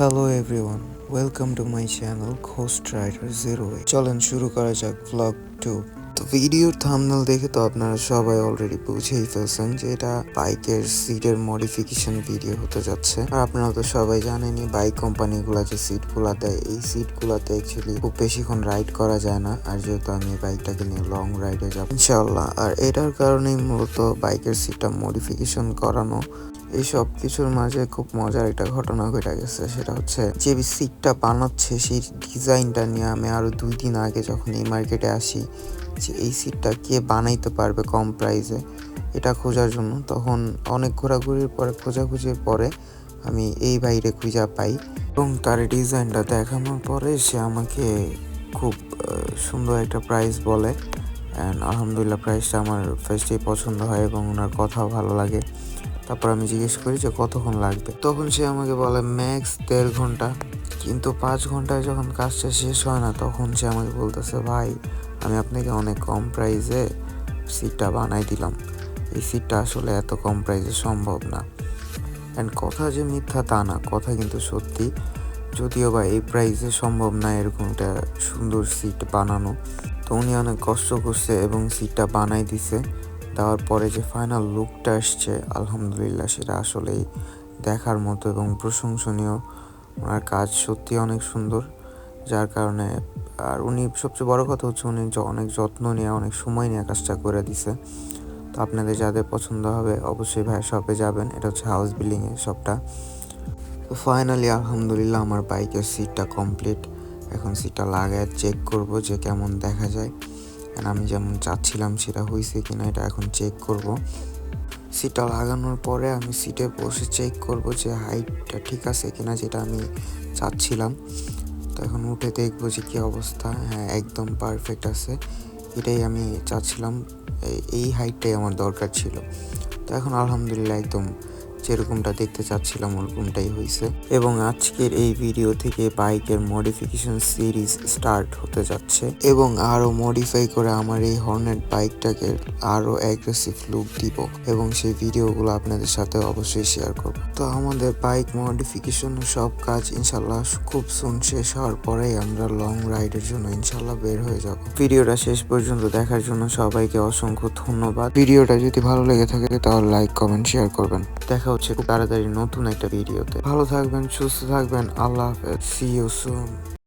Hello everyone, welcome to my channel ghost rider 08। চলেন শুরু করা যাক ভ্লগ 2। তো ভিডিওর থাম্বনেল দেখে তো আপনারা সবাই অলরেডি বুঝেই ফেলছেন যে এটা বাইকের সিটের মডিফিকেশন ভিডিও হতে যাচ্ছে। আর আপনারা তো সবাই জানেনই বাইক কোম্পানিগুলো যে সিটগুলো দেয়, এই সিটগুলোতে অ্যাকচুয়ালি খুব বেশিক্ষণ রাইড করা যায় না। আর যেহেতু আমি এই বাইকটাকে নিয়ে লং রাইডে যাব ইনশাআল্লাহ, আর এটার কারণেই মূলত বাইকের সিটটা মডিফিকেশন করানো। এই সব কিছুর মাঝে খুব মজার একটা ঘটনা ঘটে গেছে, সেটা হচ্ছে যে সিটটা বানাচ্ছে সেই ডিজাইনটা নিয়ে আমি আরো 2 দিন আগে যখন এই মার্কেটে আসি যে এই সিটটা কে বানাইতে পারবে কম প্রাইসে এটা খোঁজার জন্য, তখন অনেক ঘোরাঘুরির পরে খোঁজাখুঁজির পরে আমি এই বাইরে খুঁজা পাই এবং তার ডিজাইনটা দেখানোর পরে সে আমাকে খুব সুন্দর একটা প্রাইস বলে। অ্যান্ড আলহামদুলিল্লাহ প্রাইসটা আমার ফার্স্টেই পছন্দ হয় এবং ওনার কথাও ভালো লাগে। তারপর আমি জিজ্ঞেস করি যে কতক্ষণ লাগবে, তখন সে আমাকে বলে ম্যাক্স 1.5 ঘন্টা। কিন্তু 5 ঘন্টায় যখন কাজটা শেষ হয় না, তখন সে আমাকে বলতেছে ভাই আমি আপনাকে অনেক কম প্রাইসে সিটটা বানাই দিলাম, এই সিটটা আসলে এত কম প্রাইসে সম্ভব না। অ্যান্ড কথা যে মিথ্যা তা না, কথা কিন্তু সত্যি। যদিও বা এই প্রাইসে সম্ভব না এরকম একটা সুন্দর সিট বানানো, তো উনি অনেক কষ্ট করছে এবং সিটটা বানাই দিছে। দেওয়ার পরে যে ফাইনাল লুকটা আসছে আলহামদুলিল্লাহ সেটা আসলেই দেখার মতো এবং প্রশংসনীয়। ওনার কাজ সত্যি অনেক সুন্দর, যার কারণে আর উনি সবচেয়ে বড় কথা হচ্ছে উনি অনেক যত্ন নিয়ে অনেক সময় নিয়ে কাজটা করে দিছে। তো আপনাদের যাদের পছন্দ হবে অবশ্যই ভাইয়ের শপে যাবেন, এটা হচ্ছে হাউস বিল্ডিংয়ে শপটা। তো ফাইনালি আলহামদুলিল্লাহ আমার বাইকের সিটটা কমপ্লিট। এখন সিটটা লাগায় চেক করব যে কেমন দেখা যায়, আর আমি যেমন চাচ্ছিলাম সেটা হয়েছে কিনা এটা এখন চেক করব। সিটটা লাগানোর পরে আমি সিটে বসে চেক করব যে হাইটটা ঠিক আছে কিনা, যেটা আমি চাচ্ছিলাম। তো এখন উঠে দেখবো যে কী অবস্থা। হ্যাঁ, একদম পারফেক্ট আছে, এটাই আমি চাচ্ছিলাম, এই হাইটটাই আমার দরকার ছিল। তো এখন আলহামদুলিল্লাহ একদম যেরকমটা দেখতে চাচ্ছিলাম ওরকমটাই হয়েছে। এবং আজকের এই ভিডিও থেকে বাইকের মডিফিকেশন সিরিজ স্টার্ট হতে যাচ্ছে এবং আরও মডিফাই করে আমার এই হর্নেট বাইকটাকে আরও অ্যাগ্রেসিভ লুক দিব এবং সেই ভিডিওগুলো আপনাদের সাথে অবশ্যই শেয়ার করব। তো আমাদের বাইক মডিফিকেশন সব কাজ ইনশাল্লাহ খুব সুন শেষ হওয়ার পরেই আমরা লং রাইডের জন্য ইনশাল্লাহ বের হয়ে যাব। ভিডিওটা শেষ পর্যন্ত দেখার জন্য সবাইকে অসংখ্য ধন্যবাদ। ভিডিওটা যদি ভালো লেগে থাকে তাহলে লাইক কমেন্ট শেয়ার করবেন। দেখা হচ্ছে খুব তাড়াতাড়ি নতুন একটা ভিডিওতে। ভালো থাকবেন, সুস্থ থাকবেন, আল্লাহ হাফেজ, সি ইউ সুন।